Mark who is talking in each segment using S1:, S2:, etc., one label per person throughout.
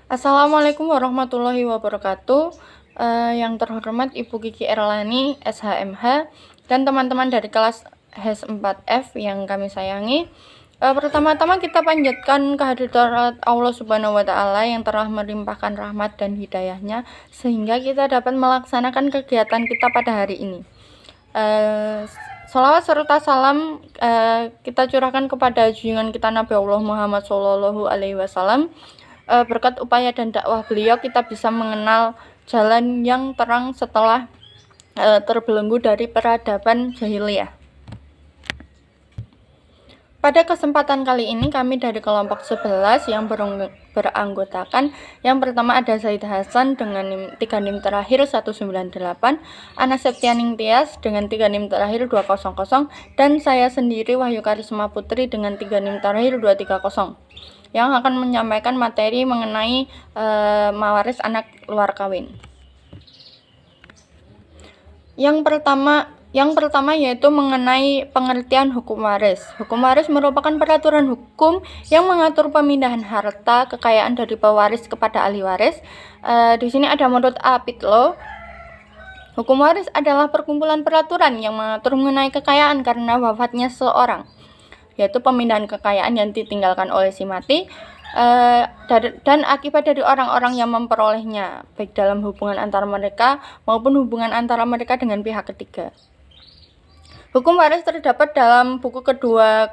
S1: Assalamualaikum warahmatullahi wabarakatuh. Yang terhormat Ibu Kiki Erlani, SHMH, dan teman-teman dari kelas HES4F yang kami sayangi. Pertama-tama kita panjatkan kehadirat Allah Subhanahu wa Ta'ala yang telah melimpahkan rahmat dan hidayahnya sehingga kita dapat melaksanakan kegiatan kita pada hari ini. Salawat serta salam kita curahkan kepada junjungan kita Nabi Allah Muhammad SAW. Berkat upaya dan dakwah beliau kita bisa mengenal jalan yang terang setelah terbelenggu dari peradaban jahiliyah. Pada kesempatan kali ini kami dari kelompok 11 yang beranggotakan yang pertama ada Zaid Hasan dengan 3 NIM terakhir 198, Ana Septianing Tias dengan 3 NIM terakhir 200, dan saya sendiri Wahyu Karisma Putri dengan 3 NIM terakhir 230 yang akan menyampaikan materi mengenai mawaris anak luar kawin. Yang pertama yaitu mengenai pengertian hukum waris. Hukum waris merupakan peraturan hukum yang mengatur pemindahan harta kekayaan dari pewaris kepada ahli waris. Di sini ada menurut Apitlo, hukum waris adalah perkumpulan peraturan yang mengatur mengenai kekayaan karena wafatnya seseorang, yaitu pemindahan kekayaan yang ditinggalkan oleh si mati dan akibat dari orang-orang yang memperolehnya, baik dalam hubungan antara mereka maupun hubungan antara mereka dengan pihak ketiga. Hukum waris terdapat dalam buku kedua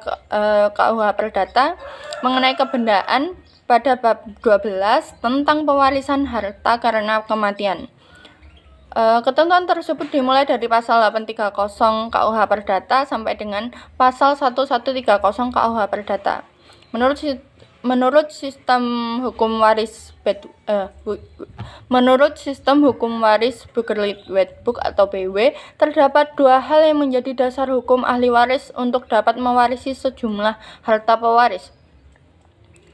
S1: KUH Perdata mengenai kebendaan pada bab 12 tentang pewarisan harta karena kematian. Ketentuan tersebut dimulai dari pasal 830 KUH Perdata sampai dengan pasal 1130 KUH Perdata. Menurut sistem hukum waris Bukerlid Wetboek atau BW, terdapat 2 hal yang menjadi dasar hukum ahli waris untuk dapat mewarisi sejumlah harta pewaris.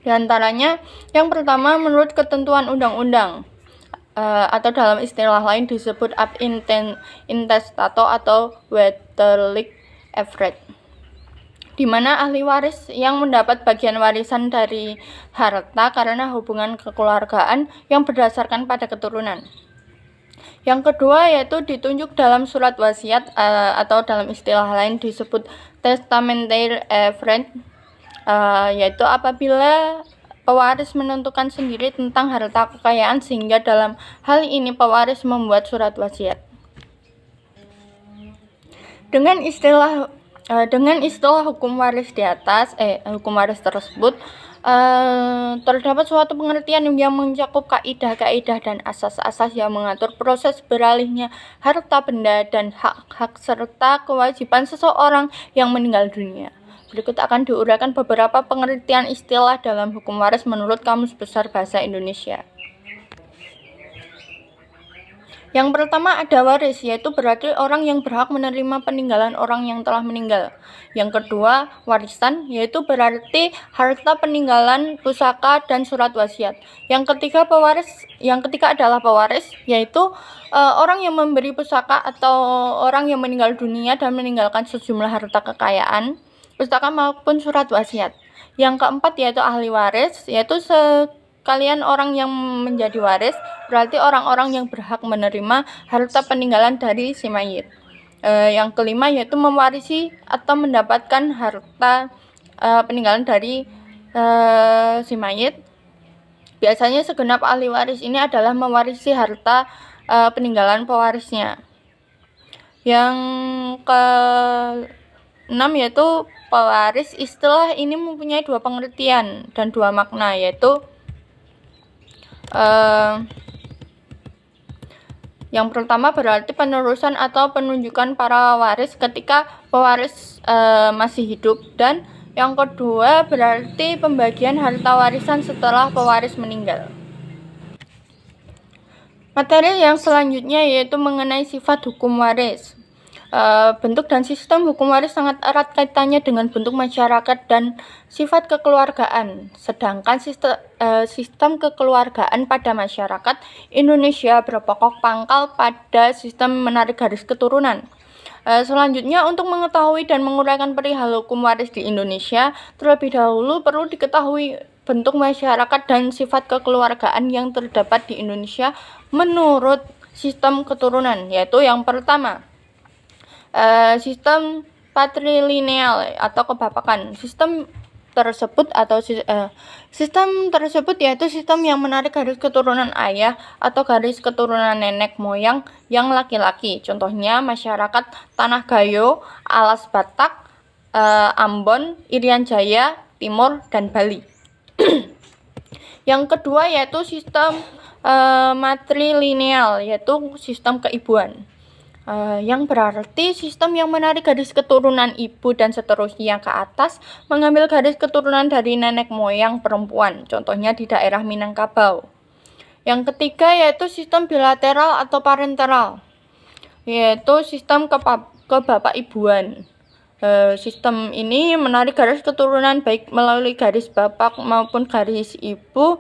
S1: Di antaranya, yang pertama menurut ketentuan undang-undang atau dalam istilah lain disebut ab intestato atau Wetterlijk Everett, di mana ahli waris yang mendapat bagian warisan dari harta karena hubungan kekeluargaan yang berdasarkan pada keturunan. Yang kedua yaitu ditunjuk dalam surat wasiat atau dalam istilah lain disebut testamentary Everett, yaitu apabila pewaris menentukan sendiri tentang harta kekayaan sehingga dalam hal ini pewaris membuat surat wasiat. Dengan istilah hukum waris di atas, hukum waris tersebut terdapat suatu pengertian yang mencakup kaidah-kaidah dan asas-asas yang mengatur proses beralihnya harta benda dan hak-hak serta kewajiban seseorang yang meninggal dunia. Berikut akan diuraikan beberapa pengertian istilah dalam hukum waris menurut Kamus Besar Bahasa Indonesia. Yang pertama ada waris, yaitu berarti orang yang berhak menerima peninggalan orang yang telah meninggal. Yang kedua, warisan, yaitu berarti harta peninggalan, pusaka, dan surat wasiat. Yang ketiga adalah pewaris, yaitu orang yang memberi pusaka atau orang yang meninggal dunia dan meninggalkan sejumlah harta kekayaan, pusaka maupun surat wasiat. Yang keempat yaitu ahli waris, yaitu kalian orang yang menjadi waris berarti orang-orang yang berhak menerima harta peninggalan dari si mayit. Yang kelima yaitu mewarisi atau mendapatkan harta peninggalan dari si mayit. Biasanya segenap ahli waris ini adalah mewarisi harta peninggalan pewarisnya. Yang keenam yaitu pewaris. Istilah ini mempunyai 2 pengertian dan 2 makna, yaitu yang pertama berarti penerusan atau penunjukan para waris ketika pewaris masih hidup, dan yang kedua berarti pembagian harta warisan setelah pewaris meninggal. Materi yang selanjutnya yaitu mengenai sifat hukum waris. Bentuk dan sistem hukum waris sangat erat kaitannya dengan bentuk masyarakat dan sifat kekeluargaan. Sedangkan sistem kekeluargaan pada masyarakat Indonesia berpokok pangkal pada sistem menarik garis keturunan. Selanjutnya, untuk mengetahui dan menguraikan perihal hukum waris di Indonesia, terlebih dahulu perlu diketahui bentuk masyarakat dan sifat kekeluargaan yang terdapat di Indonesia menurut sistem keturunan, yaitu yang pertama, sistem patrilineal atau kebapakan. Sistem tersebut yaitu sistem yang menarik garis keturunan ayah atau garis keturunan nenek moyang yang laki-laki. Contohnya masyarakat Tanah Gayo, Alas Batak, Ambon, Irian Jaya, Timur, dan Bali. Yang kedua yaitu sistem matrilineal, yaitu sistem keibuan. Yang berarti sistem yang menarik garis keturunan ibu dan seterusnya ke atas, mengambil garis keturunan dari nenek moyang perempuan, contohnya di daerah Minangkabau. Yang ketiga yaitu sistem bilateral atau parenteral, yaitu sistem kebapak ibuan. Sistem ini menarik garis keturunan baik melalui garis bapak maupun garis ibu,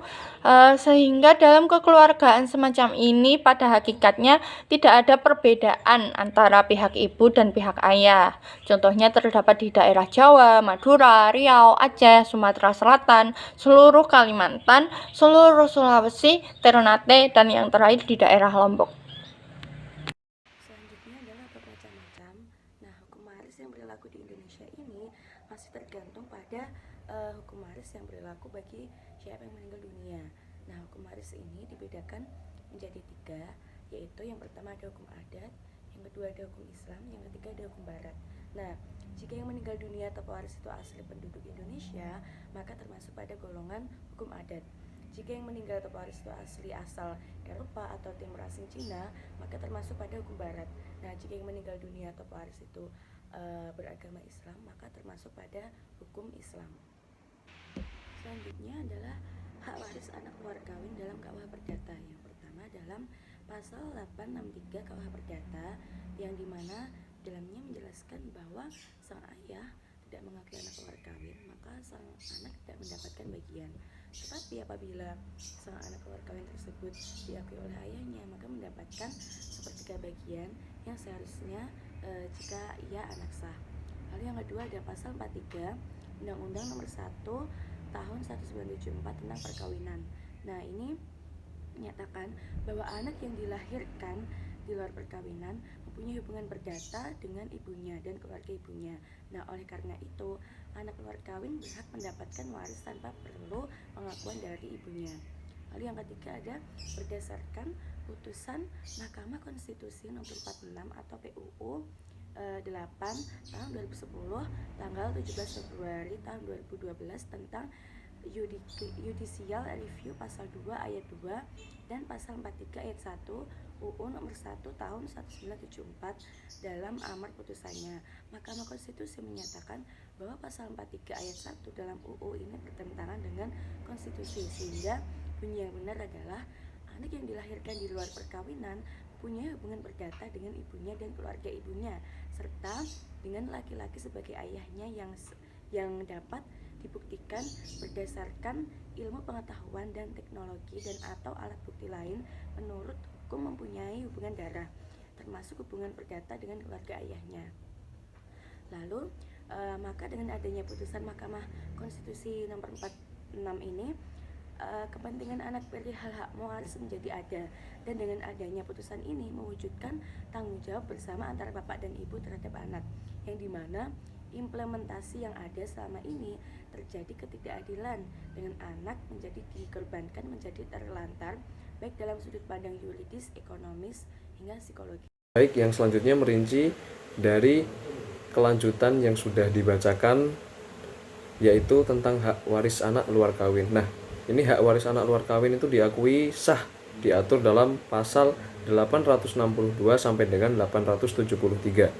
S1: sehingga dalam kekeluargaan semacam ini pada hakikatnya tidak ada perbedaan antara pihak ibu dan pihak ayah. Contohnya terdapat di daerah Jawa, Madura, Riau, Aceh, Sumatera Selatan, seluruh Kalimantan, seluruh Sulawesi, Ternate, dan yang terakhir di daerah Lombok.
S2: Selanjutnya adalah bermacam-macam. Nah, hukum waris yang berlaku di Indonesia ini masih tergantung pada hukum waris yang berlaku bagi siapa yang meninggal dunia. Nah, hukum waris ini dibedakan menjadi 3, yaitu yang pertama ada hukum adat, yang kedua ada hukum Islam, yang ketiga ada hukum barat. Nah, jika yang meninggal dunia atau pewaris itu asli penduduk Indonesia, maka termasuk pada golongan hukum adat. Jika yang meninggal atau pewaris itu asal Eropa atau Timur Asing Cina, maka termasuk pada hukum barat. Nah, jika yang meninggal dunia atau pewaris itu beragama Islam, maka termasuk pada hukum Islam. Selanjutnya adalah hak waris anak luar kawin dalam KUH Perdata. Yang pertama dalam pasal 863 KUH Perdata, yang dimana dalamnya menjelaskan bahwa sang ayah tidak mengakui anak luar kawin, maka sang anak tidak mendapatkan bagian. Tetapi apabila sang anak luar kawin tersebut diakui oleh ayahnya, maka mendapatkan sepertiga bagian yang seharusnya jika ia anak sah. Lalu yang kedua ada pasal 43 Undang-Undang Nomor 1 Tahun 1974 tentang perkawinan. Nah, ini menyatakan bahwa anak yang dilahirkan di luar perkawinan mempunyai hubungan perdata dengan ibunya dan keluarga ibunya. Nah, oleh karena itu, anak luar kawin berhak mendapatkan waris tanpa perlu pengakuan dari ibunya. Lalu yang ketiga ada berdasarkan putusan Mahkamah Konstitusi Nomor 46 atau PUU 8 tahun 2010 tanggal 17 Februari tahun 2012 tentang Judicial Review pasal 2 ayat 2 dan pasal 43 ayat 1 UU nomor 1 tahun 1974 dalam amar putusannya. Mahkamah Konstitusi menyatakan bahwa pasal 43 ayat 1 dalam UU ini bertentangan dengan konstitusi, sehingga bunyi yang benar adalah anak yang dilahirkan di luar perkawinan punya hubungan perdata dengan ibunya dan keluarga ibunya, serta dengan laki-laki sebagai ayahnya yang dapat dibuktikan berdasarkan ilmu pengetahuan dan teknologi dan atau alat bukti lain menurut hukum mempunyai hubungan darah, termasuk hubungan perdata dengan keluarga ayahnya. Lalu maka dengan adanya putusan Mahkamah Konstitusi nomor 46 ini, kepentingan anak perihal hak mewaris menjadi ada, dan dengan adanya putusan ini mewujudkan tanggung jawab bersama antara bapak dan ibu terhadap anak, yang dimana implementasi yang ada selama ini terjadi ketidakadilan dengan anak menjadi dikorbankan, menjadi terlantar baik dalam sudut pandang yuridis, ekonomis, hingga psikologi.
S3: Baik, yang selanjutnya merinci dari kelanjutan yang sudah dibacakan, yaitu tentang hak waris anak luar kawin. Nah, ini hak waris anak luar kawin itu diakui sah, diatur dalam pasal 862 sampai dengan 873,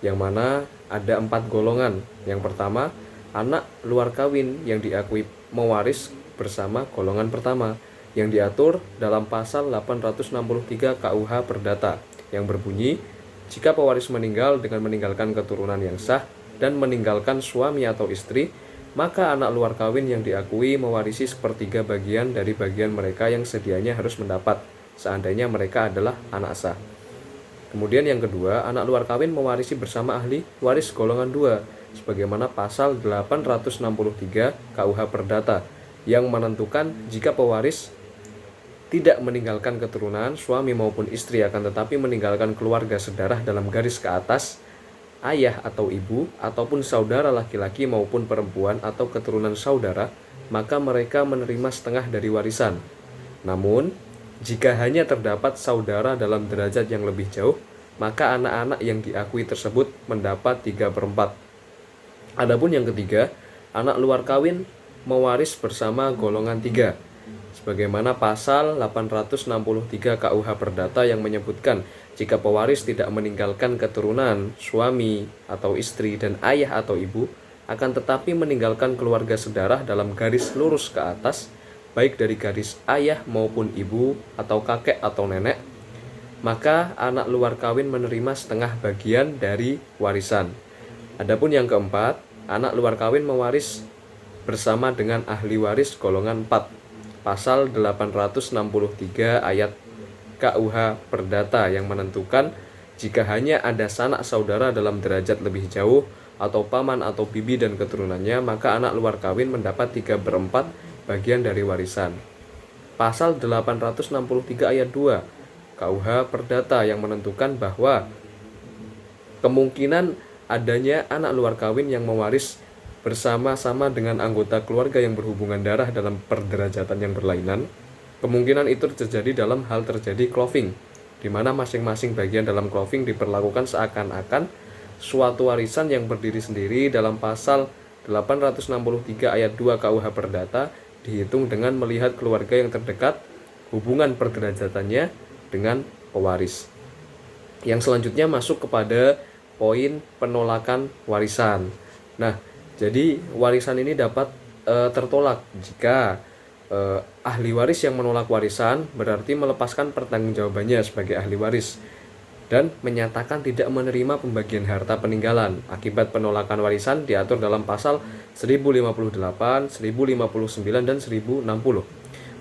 S3: yang mana ada 4 golongan. Yang pertama, anak luar kawin yang diakui mewaris bersama golongan pertama, yang diatur dalam pasal 863 KUH Perdata, yang berbunyi, jika pewaris meninggal dengan meninggalkan keturunan yang sah dan meninggalkan suami atau istri, maka anak luar kawin yang diakui mewarisi sepertiga bagian dari bagian mereka yang sedianya harus mendapat, seandainya mereka adalah anak sah. Kemudian yang kedua, anak luar kawin mewarisi bersama ahli waris golongan 2, sebagaimana pasal 863 KUH Perdata, yang menentukan jika pewaris tidak meninggalkan keturunan, suami maupun istri, akan tetapi meninggalkan keluarga sedarah dalam garis ke atas, ayah atau ibu, ataupun saudara laki-laki maupun perempuan atau keturunan saudara, maka mereka menerima setengah dari warisan. Namun, jika hanya terdapat saudara dalam derajat yang lebih jauh, maka anak-anak yang diakui tersebut mendapat 3/4. Adapun yang ketiga, anak luar kawin mewaris bersama golongan 3. Sebagaimana pasal 863 KUH Perdata yang menyebutkan jika pewaris tidak meninggalkan keturunan, suami atau istri dan ayah atau ibu, akan tetapi meninggalkan keluarga sedarah dalam garis lurus ke atas, baik dari garis ayah maupun ibu atau kakek atau nenek, maka anak luar kawin menerima setengah bagian dari warisan. Adapun yang keempat, anak luar kawin mewaris bersama dengan ahli waris golongan 4. Pasal 863 ayat KUH Perdata yang menentukan jika hanya ada sanak saudara dalam derajat lebih jauh atau paman atau bibi dan keturunannya, maka anak luar kawin mendapat 3/4 bagian dari warisan. Pasal 863 ayat 2 KUH Perdata yang menentukan bahwa kemungkinan adanya anak luar kawin yang mewaris bersama-sama dengan anggota keluarga yang berhubungan darah dalam perderajatan yang berlainan, kemungkinan itu terjadi dalam hal terjadi clothing, di mana masing-masing bagian dalam clothing diperlakukan seakan-akan suatu warisan yang berdiri sendiri. Dalam pasal 863 ayat 2 KUH Perdata dihitung dengan melihat keluarga yang terdekat, hubungan perderjatannya dengan pewaris. Yang selanjutnya masuk kepada poin penolakan warisan. Nah, jadi warisan ini dapat tertolak jika ahli waris yang menolak warisan berarti melepaskan pertanggungjawabannya sebagai ahli waris dan menyatakan tidak menerima pembagian harta peninggalan. Akibat penolakan warisan diatur dalam pasal 1058, 1059 dan 1060.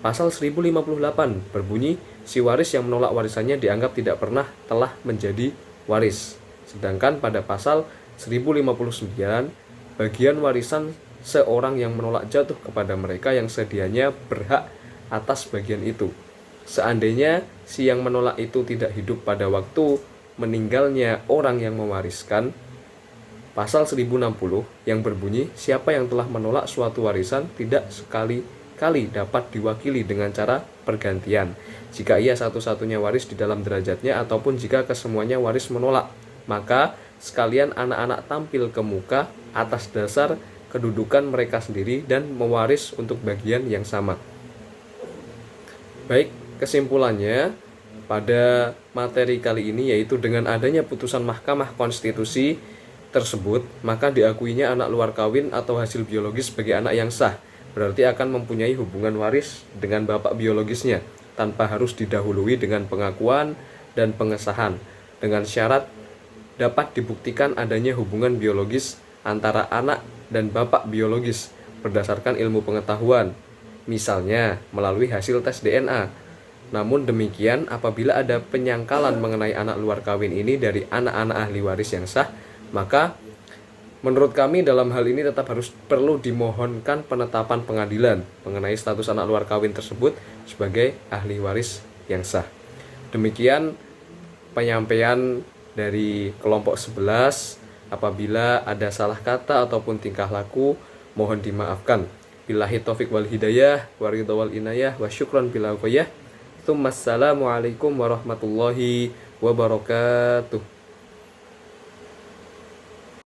S3: Pasal 1058 berbunyi si waris yang menolak warisannya dianggap tidak pernah telah menjadi waris. Sedangkan pada pasal 1059 bagian warisan seorang yang menolak jatuh kepada mereka yang sedianya berhak atas bagian itu. Seandainya si yang menolak itu tidak hidup pada waktu meninggalnya orang yang mewariskan, pasal 1060 yang berbunyi siapa yang telah menolak suatu warisan tidak sekali-kali dapat diwakili dengan cara pergantian, jika ia satu-satunya waris di dalam derajatnya ataupun jika kesemuanya waris menolak, maka sekalian anak-anak tampil ke muka atas dasar kedudukan mereka sendiri dan mewaris untuk bagian yang sama. Baik, kesimpulannya pada materi kali ini yaitu dengan adanya putusan Mahkamah Konstitusi tersebut, maka diakuinya anak luar kawin atau hasil biologis sebagai anak yang sah, berarti akan mempunyai hubungan waris dengan bapak biologisnya tanpa harus didahului dengan pengakuan dan pengesahan, dengan syarat dapat dibuktikan adanya hubungan biologis antara anak dan bapak biologis berdasarkan ilmu pengetahuan, misalnya melalui hasil tes DNA. Namun demikian, apabila ada penyangkalan mengenai anak luar kawin ini dari anak-anak ahli waris yang sah, maka menurut kami dalam hal ini tetap perlu dimohonkan penetapan pengadilan mengenai status anak luar kawin tersebut sebagai ahli waris yang sah. Demikian penyampaian dari kelompok 11. Apabila ada salah kata ataupun tingkah laku, mohon dimaafkan. Billahi taufik wal hidayah, waridho wal inayah, wa syukran bila ghayah. Assalamualaikum warahmatullahi wabarakatuh.